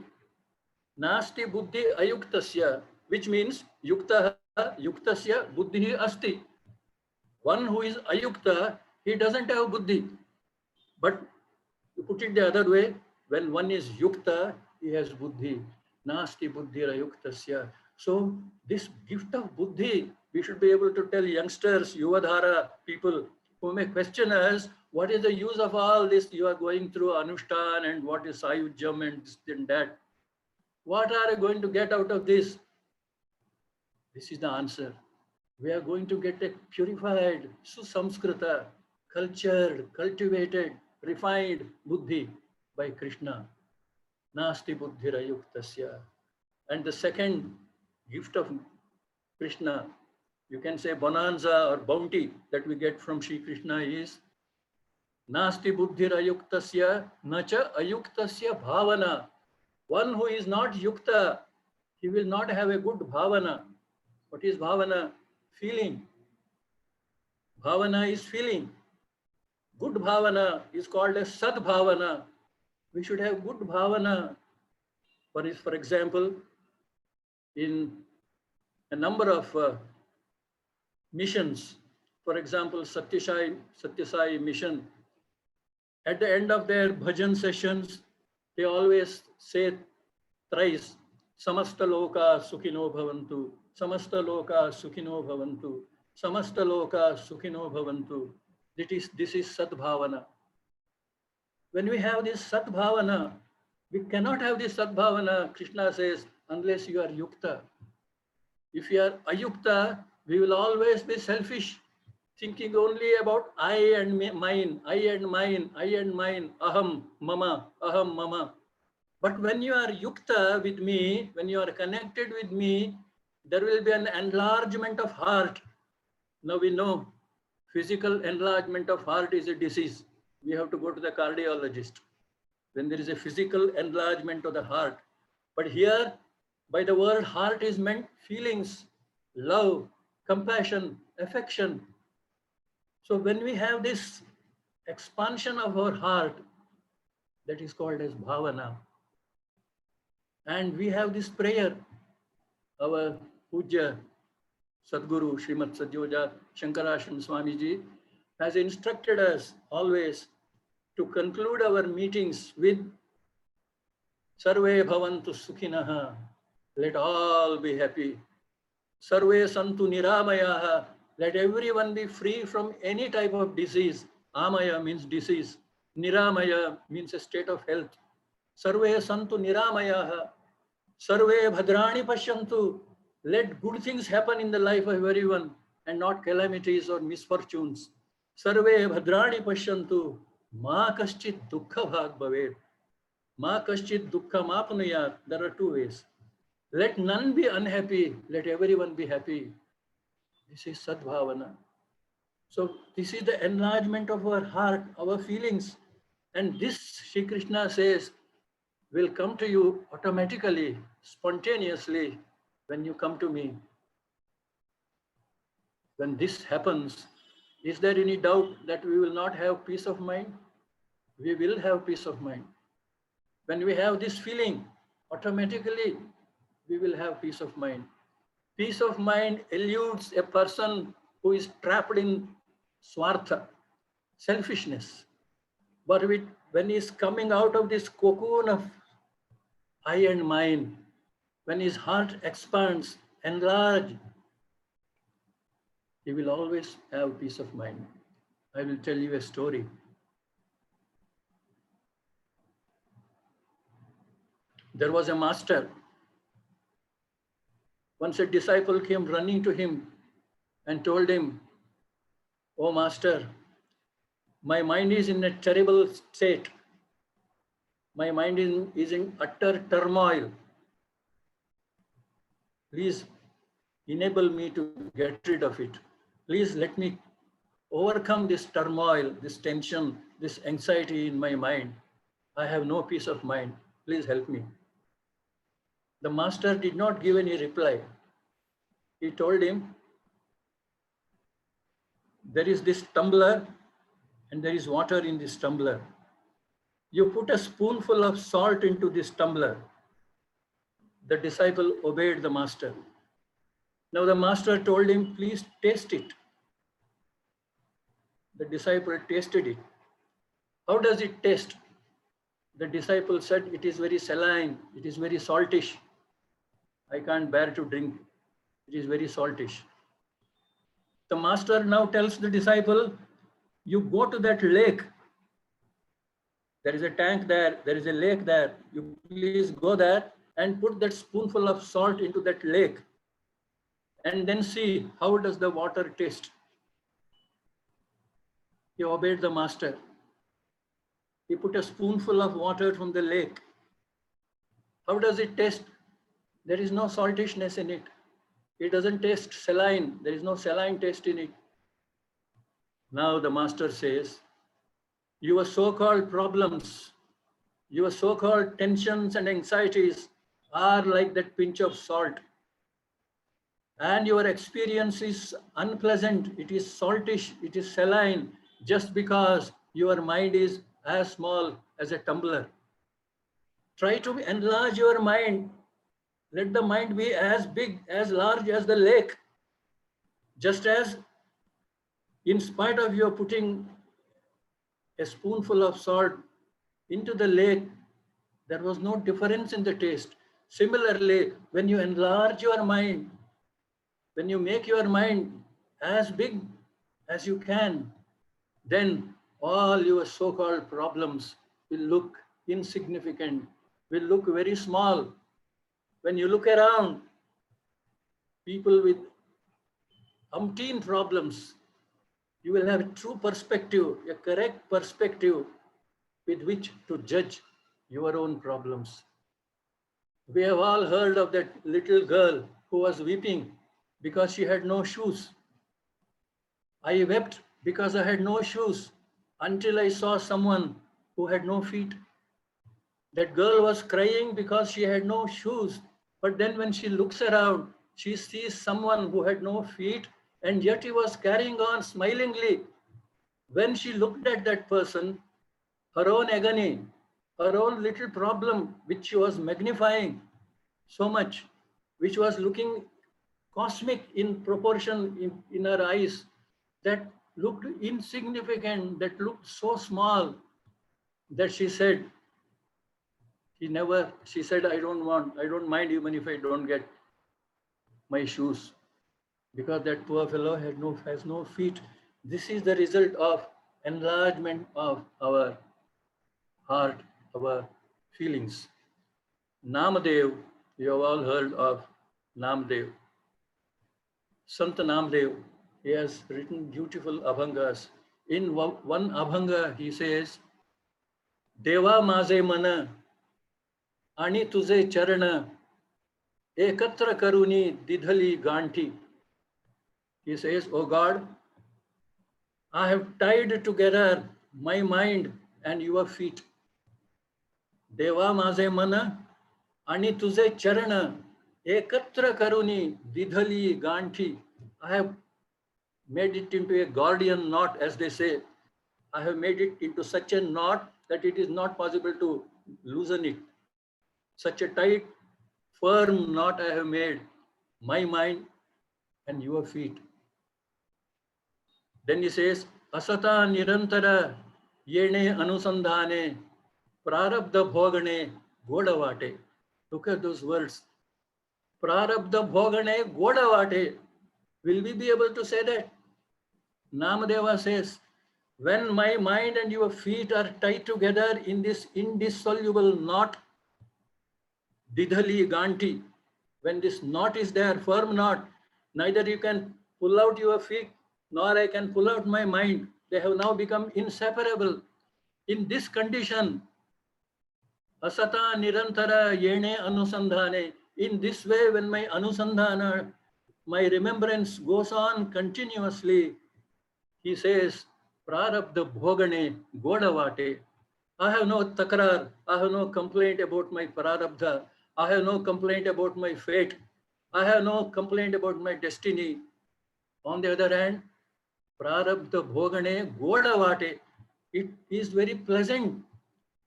Nasti buddhi ayuktasya, which means yukta yuktasya buddhi asti. One who is ayukta, he doesn't have buddhi. But you put it the other way, when one is yukta, he has buddhi. Nasti buddhi rayuktasya. So this gift of buddhi, we should be able to tell youngsters, yuvadhara people who may question us, what is the use of all this you are going through Anushtan and what is Sayujam and this and that? What are you going to get out of this? This is the answer. We are going to get a purified, susamskrita, cultured, cultivated, refined buddhi by Krishna. Nasti buddhirayuktasya. And the second gift of Krishna, you can say bonanza or bounty that we get from Sri Krishna is Nasti buddhirayuktasya nacha ayuktasya bhavana. One who is not yukta, he will not have a good bhavana. What is bhavana? Feeling. Bhavana is feeling. Good bhavana is called as sad bhavana. We should have good bhavana. For example, in a number of missions, for example, Satyasai mission, at the end of their bhajan sessions, they always say thrice, Samasta loka sukhino bhavantu, Samasta loka sukhino bhavantu, Samasta loka sukhino bhavantu. This is Sadbhavana. When we have this Sadbhavana, we cannot have this Sadbhavana, Krishna says, unless you are Yukta. If you are Ayukta, we will always be selfish, thinking only about I and mine, I and mine, I and mine, aham, mama, aham, mama. But when you are Yukta with me, when you are connected with me, there will be an enlargement of heart. Now we know physical enlargement of heart is a disease. We have to go to the cardiologist when there is a physical enlargement of the heart. But here, by the word heart is meant feelings, love, compassion, affection. So when we have this expansion of our heart, that is called as bhavana. And we have this prayer. Our Puja Sadguru Srimad Sadhyoja Shankarashram Swamiji has instructed us always to conclude our meetings with Sarve Bhavantu Sukhinaha. Let all be happy. Sarve Santu Niramayaha. Let everyone be free from any type of disease. Amaya means disease. Niramaya means a state of health. Sarve Santu Niramayaha. Sarve Bhadrani Pashyantu. Let good things happen in the life of everyone and not calamities or misfortunes. Sarve Bhadrani Pashyantu. Ma kaschit dukkha bhag bhaved. Ma kaschit dukkha mapnuyat. There are two ways. Let none be unhappy. Let everyone be happy. This is Sadbhavana. So this is the enlargement of our heart, our feelings. And this, Sri Krishna says, will come to you automatically, spontaneously, when you come to me. When this happens, is there any doubt that we will not have peace of mind? We will have peace of mind. When we have this feeling, automatically we will have peace of mind. Peace of mind eludes a person who is trapped in swartha, selfishness. But when he is coming out of this cocoon of I and mine, when his heart expands, enlarges, he will always have peace of mind. I will tell you a story. There was a master. Once a disciple came running to him and told him, "Oh master, my mind is in a terrible state. My mind is in utter turmoil. Please enable me to get rid of it. Please let me overcome this turmoil, this tension, this anxiety in my mind. I have no peace of mind. Please help me. The master did not give any reply. He told him, there is this tumbler and there is water in this tumbler. You put a spoonful of salt into this tumbler. The disciple obeyed the master. Now the master told him, please taste it. The disciple tasted it. How does it taste? The disciple said, it is very saline, it is very saltish. I can't bear to drink. It is very saltish. The master now tells the disciple, you go to that lake. There is a tank there, there is a lake there. You please go there and put that spoonful of salt into that lake and then see how does the water taste. He obeyed the master. He put a spoonful of water from the lake. How does it taste? There is no saltishness in it. It doesn't taste saline. There is no saline taste in it. Now the master says, your so-called problems, your so-called tensions and anxieties are like that pinch of salt. And your experience is unpleasant. It is saltish. It is saline just because your mind is as small as a tumbler. Try to enlarge your mind. Let the mind be as big, as large as the lake. Just as in spite of your putting a spoonful of salt into the lake, there was no difference in the taste. Similarly, when you enlarge your mind, when you make your mind as big as you can, then all your so-called problems will look insignificant, will look very small. When you look around, people with umpteen problems, you will have a true perspective, a correct perspective with which to judge your own problems. We have all heard of that little girl who was weeping because she had no shoes. I wept because I had no shoes until I saw someone who had no feet. That girl was crying because she had no shoes. But then when she looks around, she sees someone who had no feet, and yet he was carrying on smilingly. When she looked at that person, her own agony, her own little problem, which she was magnifying so much, which was looking cosmic in proportion in her eyes, that looked insignificant, that looked so small, that she said, I don't mind even if I don't get my shoes, because that poor fellow has no feet. This is the result of enlargement of our heart, our feelings. Namadev, you have all heard of Namadev. Sant Namadev, he has written beautiful abhangas. In one abhanga, he says, Deva maze mana, ani tuze charana, ekatra karuni didhali ganti. He says, oh God, I have tied together my mind and your feet. Deva maze mana, ani tuze charana, ekatra karuni didhali ganti. I have made it into a Gordian knot, as they say. I have made it into such a knot that it is not possible to loosen it. Such a tight, firm knot I have made, my mind and your feet. Then he says, Asata nirantara yene anusandhane prarabdha bhogane godavate. Look at those words. Prarabdha bhogane godavate. Will we be able to say that? Namadeva says, when my mind and your feet are tied together in this indissoluble knot, didhali ganti, when this knot is there, firm knot, neither you can pull out your feet, nor I can pull out my mind. They have now become inseparable. In this condition, asata nirantara yene anusandhane. In this way, when my anusandhana, my remembrance goes on continuously, he says, prarabdha bhogane godavate. I have no takrar, I have no complaint about my prarabdha, I have no complaint about my fate, I have no complaint about my destiny. On the other hand, prarabdha bhogane godavate. It is very pleasant.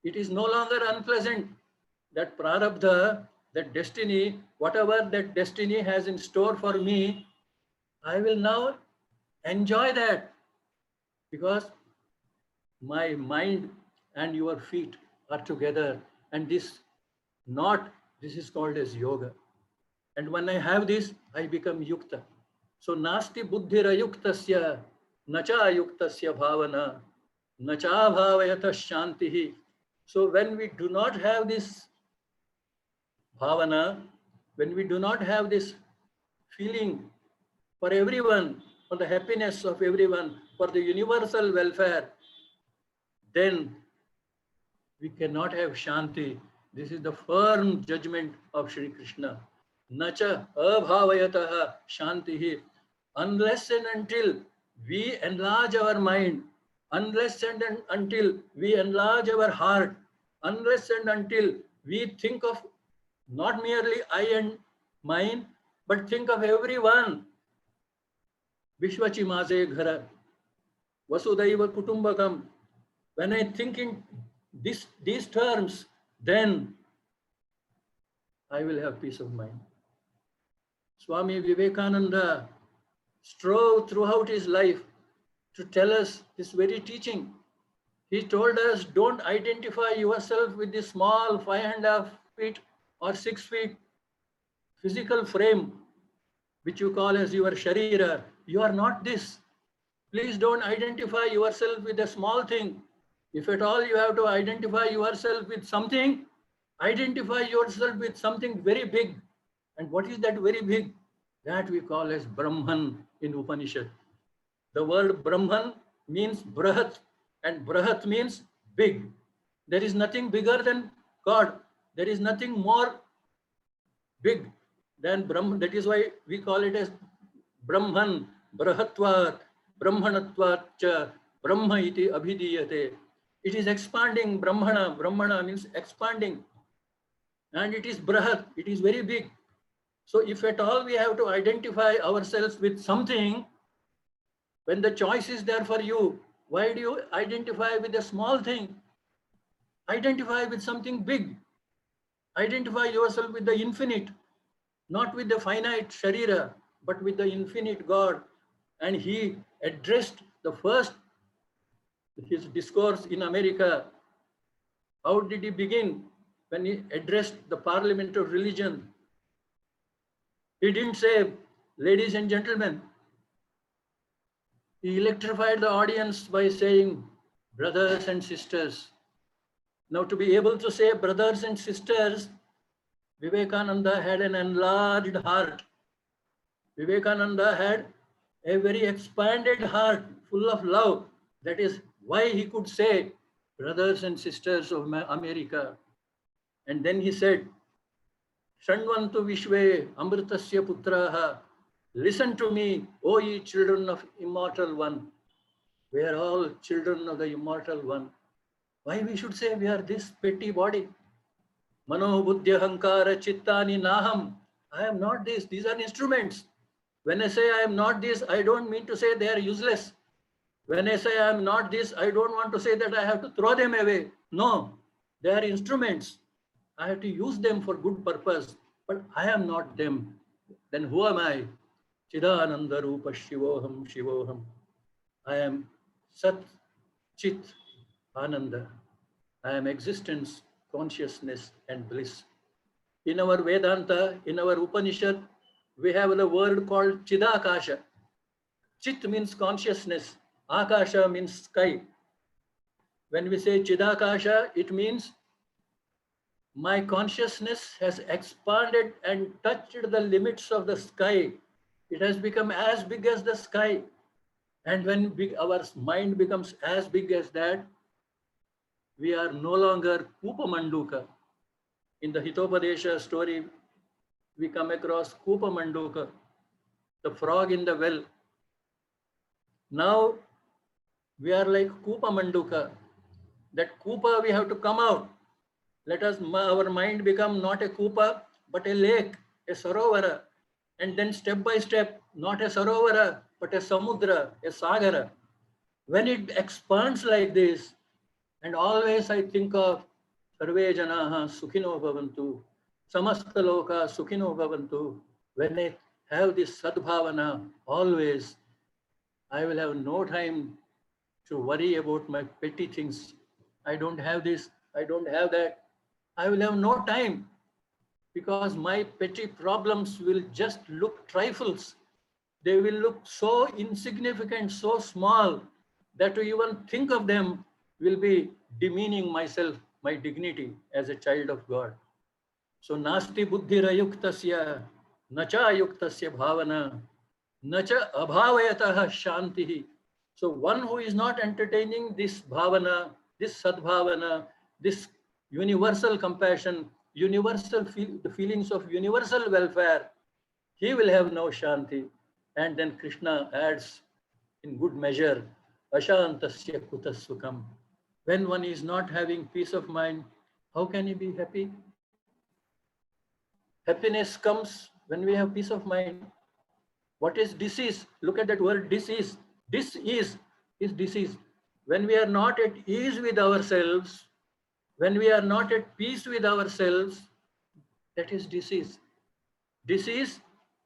It is no longer unpleasant. That prarabdha, that destiny, whatever that destiny has in store for me, I will now enjoy that because my mind and your feet are together, and this knot, this is called as yoga. And when I have this, I become yukta. So nasti buddhira yuktasya nacha yuktasya bhavana nacha bhavayata shantihi. So when we do not have this bhavana, when we do not have this feeling for everyone, for the happiness of everyone, for the universal welfare, then we cannot have shanti. This is the firm judgment of Sri Krishna. Nacha abhavayataha shantihi. Unless and until we enlarge our mind, unless and until we enlarge our heart, unless and until we think of not merely I and mine, but think of everyone. Vishwachi maze ghara, vasudhaiva kutumbakam. When I think in these terms, then I will have peace of mind. Swami Vivekananda strove throughout his life to tell us this very teaching. He told us, don't identify yourself with this small 5.5 feet or 6 feet physical frame, which you call as your sharira. You are not this. Please don't identify yourself with a small thing. If at all you have to identify yourself with something, identify yourself with something very big. And what is that very big? That we call as Brahman in Upanishad. The word Brahman means Brahat, and Brahat means big. There is nothing bigger than God. There is nothing more big than Brahman. That is why we call it as Brahman, Brahatvat, Brahmanatvat cha, Brahma iti abhidiyate. It is expanding, Brahmana. Brahmana means expanding. And it is Brahat, it is very big. So if at all we have to identify ourselves with something, when the choice is there for you, why do you identify with a small thing? Identify with something big. Identify yourself with the infinite, not with the finite sharira, but with the infinite God. And he addressed the first, his discourse in America. How did he begin? When he addressed the Parliament of Religion, he didn't say, ladies and gentlemen. He electrified the audience by saying, brothers and sisters. Now, to be able to say brothers and sisters, Vivekananda had an enlarged heart. Vivekananda had a very expanded heart full of love. That is why he could say, brothers and sisters of America. And then he said, Shanvantu Vishwe Amritasya Putraha. Listen to me, O ye children of Immortal One. We are all children of the Immortal One. Why we should say we are this petty body? Mano Buddhya Hankara Chittani Naham. I am not this. These are instruments. When I say I am not this, I don't mean to say they are useless. When I say I am not this, I don't want to say that I have to throw them away. No, they are instruments. I have to use them for good purpose, but I am not them. Then who am I? Chidananda Rupa Shivoham Shivoham. I am Sat Chit Ananda. I am existence, consciousness, and bliss. In our Vedanta, in our Upanishad, we have the word called Chidakasha. Chit means consciousness. Akasha means sky. When we say Chidakasha, it means my consciousness has expanded and touched the limits of the sky. It has become as big as the sky. And when our mind becomes as big as that, we are no longer Upamanduka. In the Hitopadesha story, we come across Kupa Manduka, the frog in the well. Now we are like Kupa Manduka. That Kupa, we have to come out. Let us, our mind become not a Kupa, but a lake, a Sarovara. And then step by step, not a Sarovara, but a Samudra, a Sagara. When it expands like this, and always I think of Sarve Janaha Sukhino Bhavantu, Samasta Loka Sukhino Bhavantu. When I have this Sadbhavana, always I will have no time to worry about my petty things. I don't have this, I don't have that. I will have no time because my petty problems will just look trifles. They will look so insignificant, so small, that to even think of them will be demeaning myself, my dignity as a child of God. So nasti buddhirayuktasya, nacha ayuktasya bhavana, nacha abhavayatah shantihi. So one who is not entertaining this bhavana, this sadbhavana, this universal compassion, the feelings of universal welfare, he will have no shanti. And then Krishna adds in good measure, ashantasya kutas sukham. When one is not having peace of mind, how can he be happy? Happiness comes when we have peace of mind. What is disease? Look at that word disease. Dis-ease is disease. When we are not at ease with ourselves, when we are not at peace with ourselves, that is disease. Disease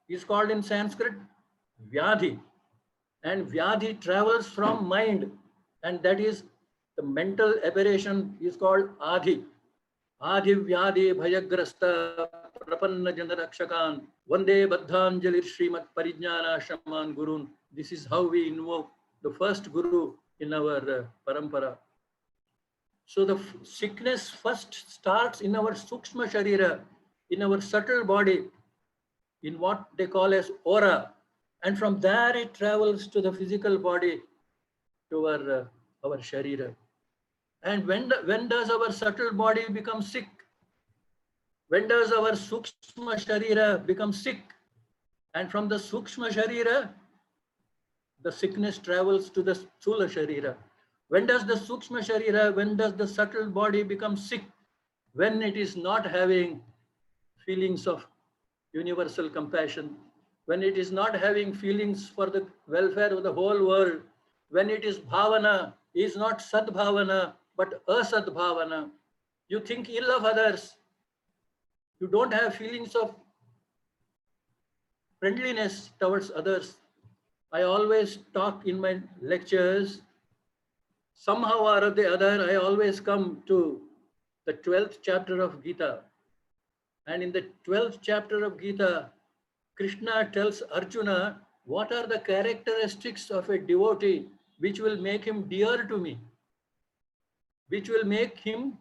is called in Sanskrit Vyadhi. And Vyadhi travels from mind. And that is the mental aberration is called Adhi. Adhi Vyadhi Bhayagrasta Prapanna Janarakshakan Vande Baddhanjali Srimat Parijnana Shaman Gurun. This is how we invoke the first Guru in our parampara. So the sickness first starts in our Sukshma Sharira, in our subtle body, in what they call as aura. And from there it travels to the physical body, to our Sharira. And when does our subtle body become sick? When does our Sukshma Sharira become sick? And from the Sukshma Sharira, the sickness travels to the Sthula Sharira. When does the Sukshma Sharira, when does the subtle body become sick? When it is not having feelings of universal compassion, when it is not having feelings for the welfare of the whole world, when it is bhavana, is not sadbhavana, but asadbhavana. You think ill of others. You don't have feelings of friendliness towards others. I always talk in my lectures. Somehow or the other, I always come to the 12th chapter of Gita. And in the 12th chapter of Gita, Krishna tells Arjuna, what are the characteristics of a devotee which will make him dear to me? Which will make him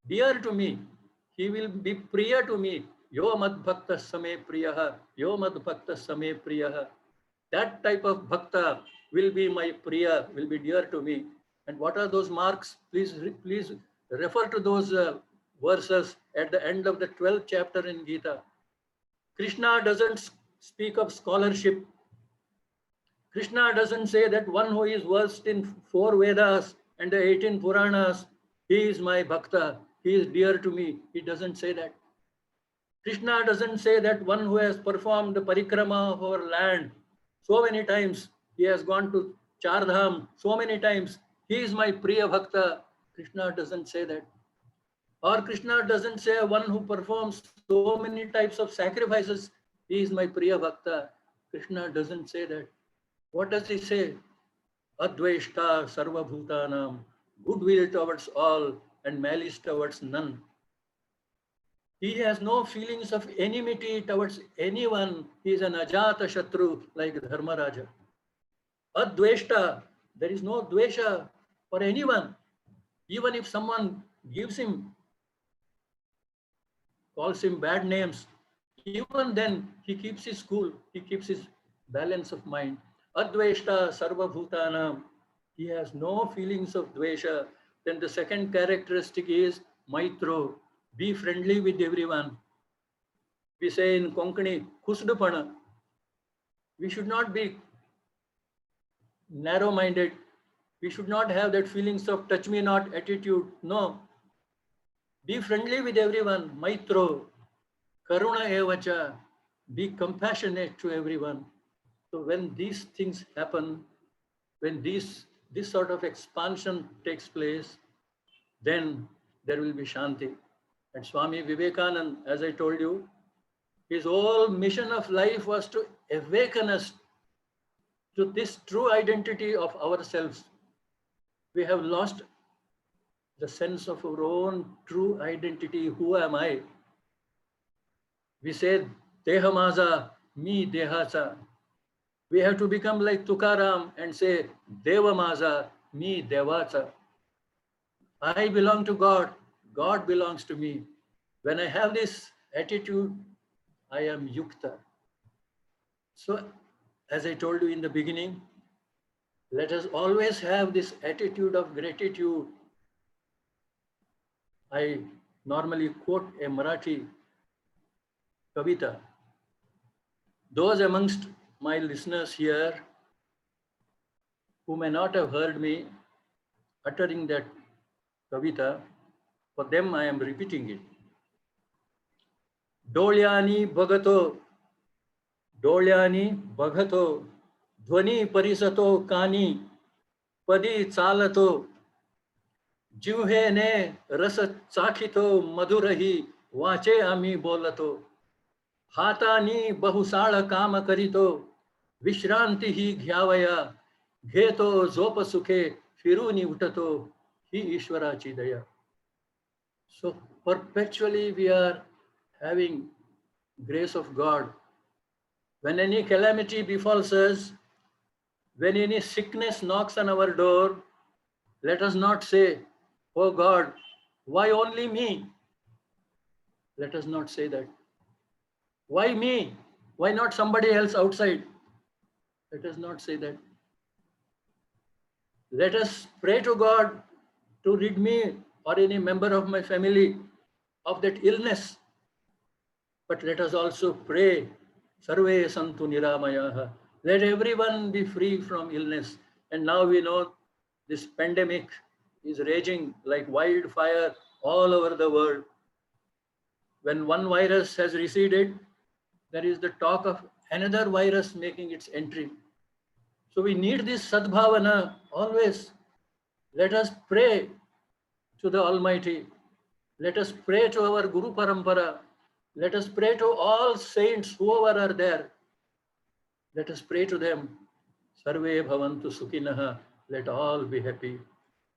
dear to me. He will be priya to me. Yo mad bhakta same priyaha. Yo mad bhakta same priyaha. That type of bhakta will be my priya, will be dear to me. And what are those marks? Please refer to those verses at the end of the 12th chapter in Gita. Krishna doesn't speak of scholarship. Krishna doesn't say that one who is versed in 4 Vedas and the 18 Puranas, he is my bhakta, he is dear to me. He doesn't say that. Krishna doesn't say that one who has performed the parikrama of our land so many times, he has gone to Char Dham so many times, he is my priya bhakta. Krishna doesn't say that. Or Krishna doesn't say one who performs so many types of sacrifices, he is my priya bhakta. Krishna doesn't say that. What does he say? Advaishta sarva bhutanam, goodwill towards all and malice towards none. He has no feelings of enmity towards anyone. He is an ajata shatru like Dharmaraja. Advaishta, there is no dvesha for anyone. Even if someone gives him, calls him bad names, even then he keeps his cool, he keeps his balance of mind. Advaishta sarva bhutanam, he has no feelings of dvesha. Then the second characteristic is maitro. Be friendly with everyone. We say in Konkani, khusdupana. We should not be narrow-minded. We should not have that feelings of touch me not attitude. No. Be friendly with everyone. Maitro. Karuna evacha. Be compassionate to everyone. So when these things happen, when this sort of expansion takes place, then there will be Shanti. And Swami Vivekananda, as I told you, his whole mission of life was to awaken us to this true identity of ourselves. We have lost the sense of our own true identity. Who am I? We say, Dehamaza, me Dehasa. We have to become like Tukaram and say, Devamaza, me Devacha. I belong to God, God belongs to me. When I have this attitude, I am Yukta. So, as I told you in the beginning, let us always have this attitude of gratitude. I normally quote a Marathi kavita. Those amongst my listeners here who may not have heard me uttering that kavita, for them I am repeating it. Dolyani bhagato, dhvani parisato kani, padi chalato, जिव्हे ने रस चाखितो मधुरही वाचे आम्ही बोलतो हातानी बहुसाळ काम करीतो विश्रांती ही घ्यावया घेतो झोप सुखे फिरूनी उठतो ही ईश्वराची दया. So perpetually we are having grace of God. When any calamity befalls us, when any sickness knocks on our door, let us not say, oh God, why only me? Let us not say that. Why me? Why not somebody else outside? Let us not say that. Let us pray to God to rid me or any member of my family of that illness. But let us also pray, Sarve Santu Niramayaha. Let everyone be free from illness. And now we know this pandemic is raging like wildfire all over the world. When one virus has receded, there is the talk of another virus making its entry. So we need this sadbhavana always. Let us pray to the Almighty. Let us pray to our Guru Parampara. Let us pray to all saints, whoever are there. Let us pray to them. Sarve bhavantu sukhinaha. Let all be happy.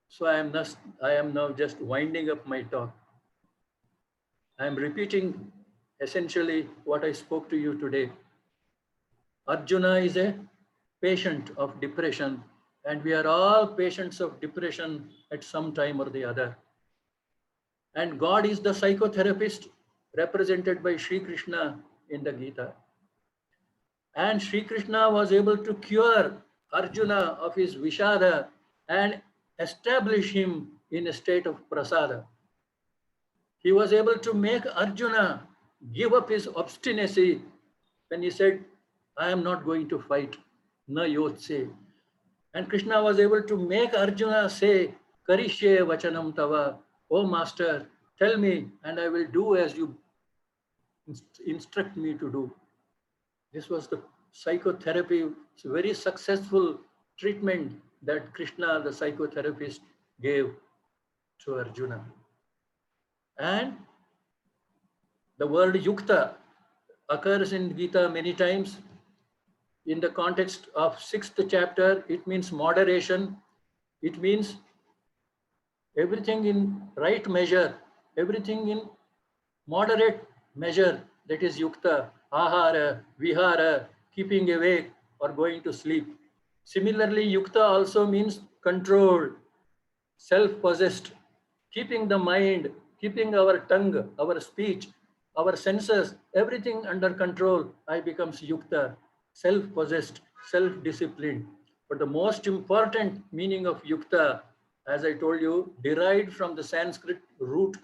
So I am now just winding up my talk. I am repeating essentially what I spoke to you today. Arjuna is a patient of depression, and we are all patients of depression at some time or the other. And God is the psychotherapist represented by Sri Krishna in the Gita. And Sri Krishna was able to cure Arjuna of his Vishada and establish him in a state of prasada. He was able to make Arjuna give up his obstinacy when he said, I am not going to fight, na yotse. And Krishna was able to make Arjuna say, Karishye vachanam tava, oh master, tell me and I will do as you instruct me to do. This was the psychotherapy, it's a very successful treatment that Krishna, the psychotherapist, gave to Arjuna. And the word yukta occurs in Gita many times. In the context of 6th chapter, it means moderation. It means everything in right measure, everything in moderate measure, that is yukta, ahara, vihara, keeping awake or going to sleep. Similarly, yukta also means controlled, self-possessed, keeping the mind, keeping our tongue, our speech, our senses, everything under control, I becomes yukta, self-possessed, self-disciplined. But the most important meaning of yukta, as I told you, derived from the Sanskrit root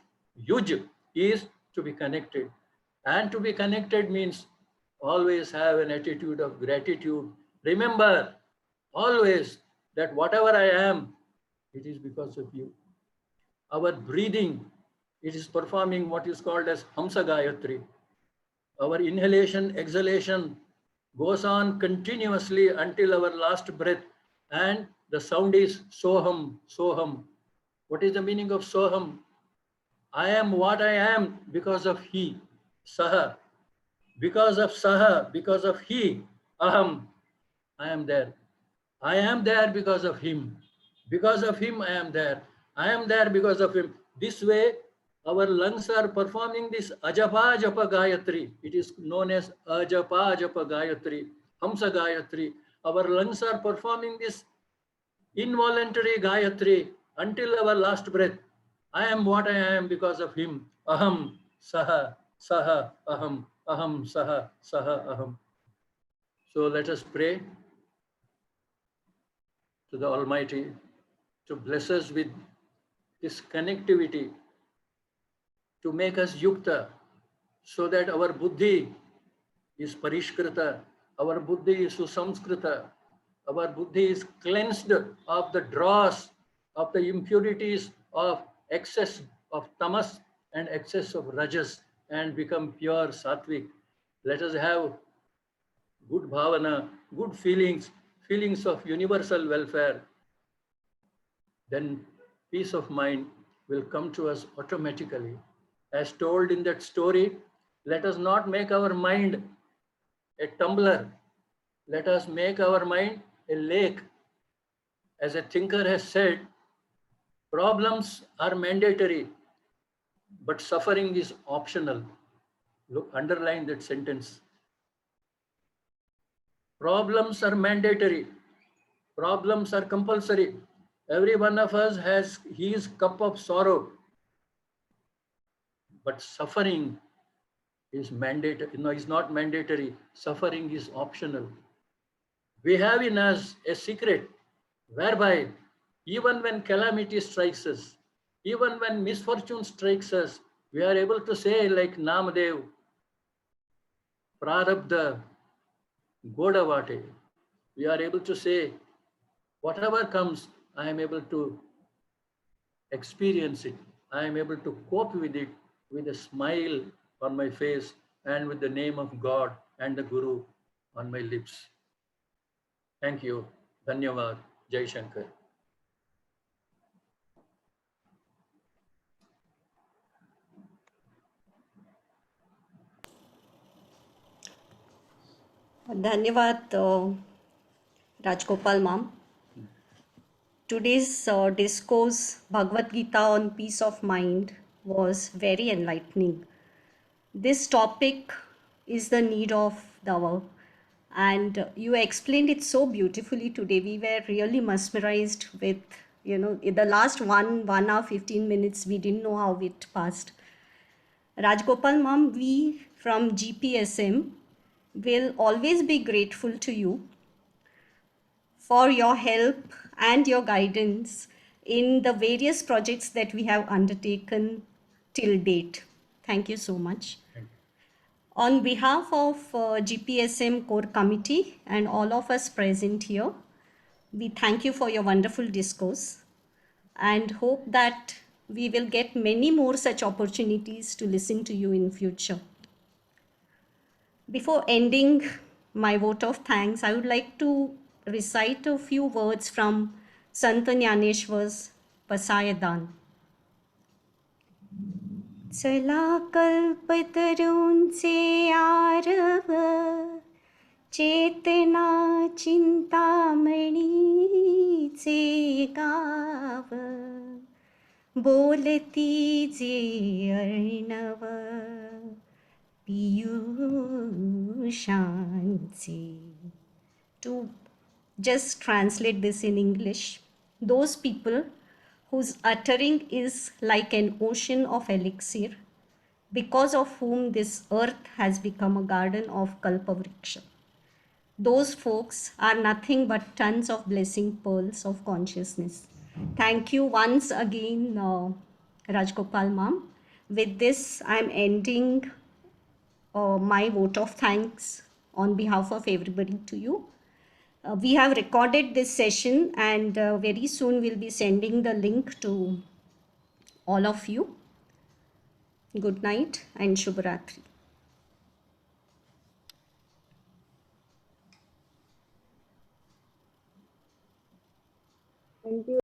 yuj, is to be connected. And to be connected means always have an attitude of gratitude. Remember always that whatever I am, it is because of you. Our breathing, it is performing what is called as Hamsa Gayatri. Our inhalation, exhalation goes on continuously until our last breath. And the sound is Soham, Soham. What is the meaning of Soham? I am what I am because of he, Saha. Because of Saha, because of he, Aham, I am there. I am there because of him. Because of him, I am there. I am there because of him. This way, our lungs are performing this Ajapa Japa Gayatri. It is known as Ajapa Japa Gayatri, Hamsa Gayatri. Our lungs are performing this involuntary Gayatri until our last breath. I am what I am because of him. Aham, Saha, Saha, Aham, Aham, Saha, Saha, Aham. So let us pray to the Almighty to bless us with this connectivity, to make us yukta, so that our buddhi is parishkrita, our buddhi is susamskrita, our buddhi is cleansed of the dross, of the impurities of excess of tamas and excess of rajas, and become pure sattvic. Let us have good bhavana, good feelings, feelings of universal welfare. Then peace of mind will come to us automatically. As told in that story, let us not make our mind a tumbler. Let us make our mind a lake. As a thinker has said, problems are mandatory, but suffering is optional. Look, underline that sentence. Problems are mandatory. Problems are compulsory. Every one of us has his cup of sorrow. But suffering is mandatory. No, it's not mandatory. Suffering is optional. We have in us a secret whereby even when calamity strikes us, even when misfortune strikes us, we are able to say like Namadev, Prarabdha, Godavate. We are able to say, whatever comes, I am able to experience it. I am able to cope with it with a smile on my face and with the name of God and the Guru on my lips. Thank you. Dhanyavad. Jai Shankar. धन्यवाद Rajgopal ma'am. Today's discourse, Bhagavad Gita on peace of mind, was very enlightening. This topic is the need of the hour, and you explained it so beautifully today. We were really mesmerized with, in the last 1 hour, 15 minutes, we didn't know how it passed. Rajgopal ma'am, we from GPSM will always be grateful to you for your help and your guidance in the various projects that we have undertaken till date. Thank you so much. On behalf of GPSM Core Committee and all of us present here, we thank you for your wonderful discourse and hope that we will get many more such opportunities to listen to you in future. Before ending my vote of thanks, I would like to recite a few words from Sant Jnaneshwar's Pasayadan. चला कल्पतरूंचे आरव चेतना चिंतामणीचे गाव बोलती जे Arnav पीयूषांचे. To just translate this in English, those people whose uttering is like an ocean of elixir, because of whom this earth has become a garden of Kalpavriksha. Those folks are nothing but tons of blessing pearls of consciousness. Thank you once again, Rajgopal ma'am, With this, I'm ending my vote of thanks on behalf of everybody to you. We have recorded this session, and very soon we'll be sending the link to all of you. Good night and Shubhratri. Thank you.